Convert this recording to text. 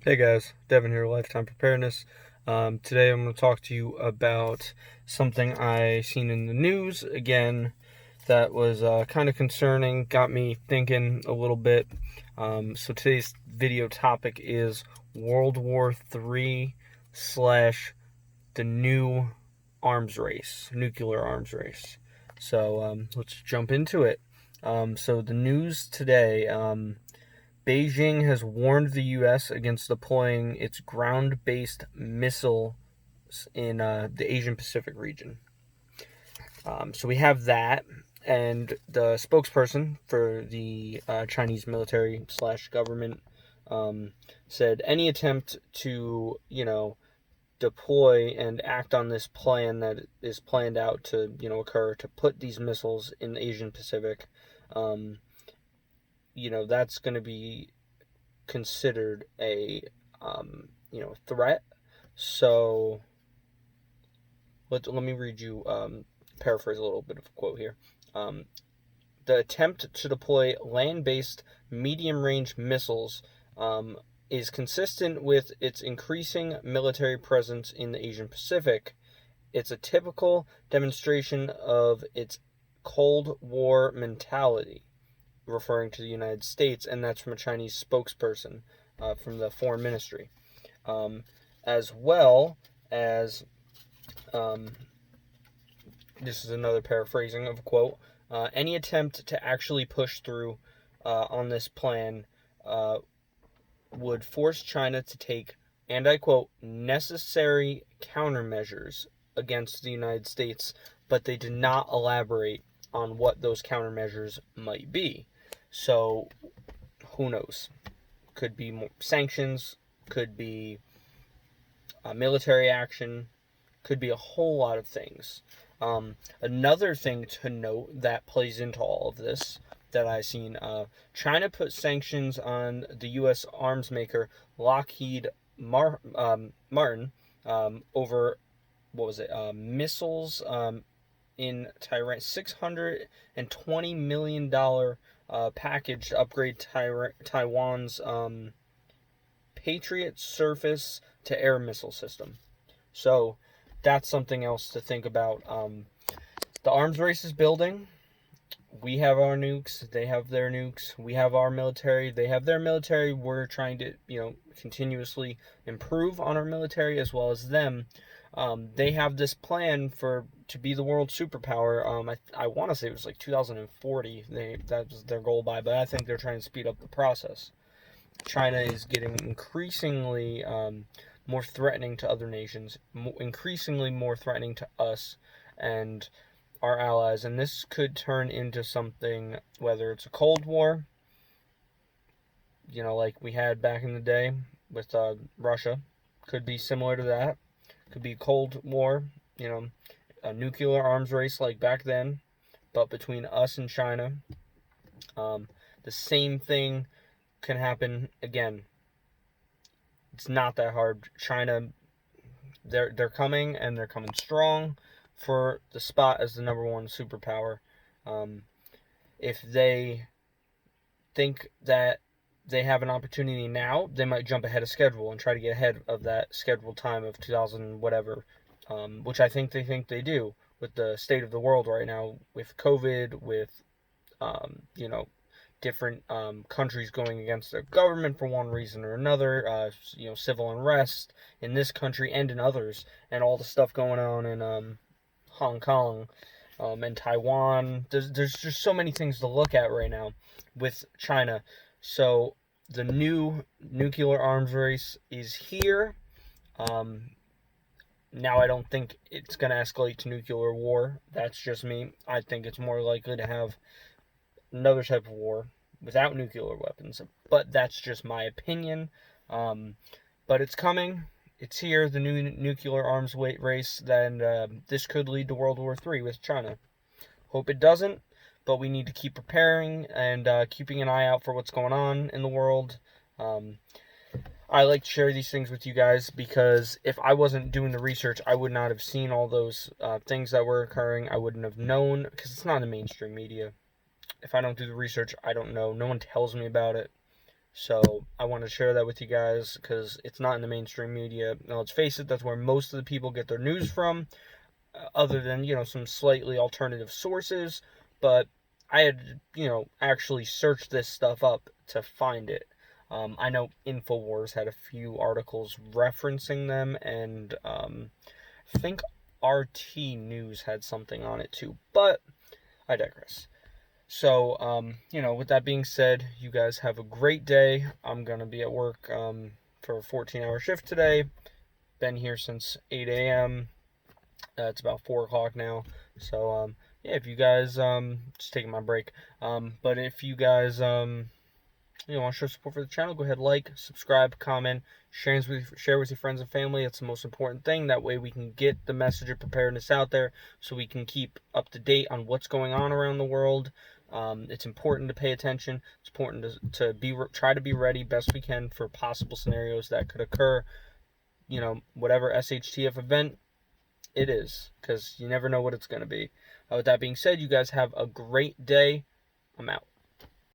Hey guys, Devin here, Lifetime Preparedness. Today I'm going to talk to you about something I seen in the news again that was kind of concerning, got me thinking a little bit. So today's video topic is World War III slash the new arms race, nuclear arms race. So let's jump into it. So the news today. Beijing has warned the U.S. against deploying its ground-based missiles in the Asian Pacific region. So we have that, and the spokesperson for the Chinese military slash government said any attempt to, deploy and act on this plan that is planned out to, occur to put these missiles in the Asian Pacific, um, that's going to be considered a threat. So let me read you paraphrase a little bit of a quote here. Um, the attempt to deploy land-based medium-range missiles is consistent with its increasing military presence in the Asian Pacific. It's a typical demonstration of its Cold War mentality, referring to the United States, and that's from a Chinese spokesperson from the foreign ministry, um, as well as um, this is another paraphrasing of a quote. Any attempt to actually push through on this plan uh, would force China to take, and I quote, necessary countermeasures against the United States, but they did not elaborate on what those countermeasures might be. So who knows? Could be more sanctions, could be military action, could be a whole lot of things. Another thing to note that plays into all of this that I've seen, China put sanctions on the U.S. arms maker Lockheed Martin over, what was it, missiles in Taiwan, $620 million package to upgrade Taiwan's Patriot surface to air missile system. So that's something else to think about. The arms race is building. We have our nukes, they have their nukes. We have our military, they have their military. We're trying to, continuously improve on our military as well as them. They have this plan for to be the world superpower. I want to say it was like 2040. That was their goal by, but I think they're trying to speed up the process. China is getting increasingly more threatening to other nations, increasingly more threatening to us and our allies, and this could turn into something, whether it's a Cold War, like we had back in the day with Russia, could be similar to that. Could be Cold War, a nuclear arms race like back then, but between us and China. Um, the same thing can happen again. It's not that hard. China, they're coming, and they're coming strong for the spot as the number one superpower. Um, if they think that they have an opportunity now, they might jump ahead of schedule and try to get ahead of that scheduled time of 2000 whatever, which I think they do with the state of the world right now, with COVID, with different countries going against their government for one reason or another, civil unrest in this country and in others, and all the stuff going on in Hong Kong and Taiwan. There's just so many things to look at right now with China. So the new nuclear arms race is here. Um, Now I don't think it's going to escalate to nuclear war. That's just me. I think it's more likely to have another type of war without nuclear weapons. But that's just my opinion. Um, but it's coming. It's here, the new nuclear arms race. Then this could lead to World War III with China. Hope it doesn't, but we need to keep preparing and keeping an eye out for what's going on in the world. I like to share these things with you guys because if I wasn't doing the research, I would not have seen all those things that were occurring. I wouldn't have known because it's not in the mainstream media. If I don't do the research, I don't know. No one tells me about it. So I want to share that with you guys because it's not in the mainstream media. Now, let's face it, that's where most of the people get their news from, other than, some slightly alternative sources. But I had, actually searched this stuff up to find it. I know InfoWars had a few articles referencing them, and I think RT News had something on it too. But I digress. So, with that being said, you guys have a great day. I'm going to be at work for a 14-hour shift today. Been here since 8 a.m. It's about 4 o'clock now. So, yeah, if you guys, just taking my break. But if you guys, want to show support for the channel, go ahead, like, subscribe, comment, share with your friends and family. It's the most important thing. That way we can get the message of preparedness out there so we can keep up to date on what's going on around the world. It's important to pay attention. It's important to try to be ready best we can for possible scenarios that could occur. Whatever shtf event it is, because you never know what it's going to be. With that being said, you guys have a great day. I'm out.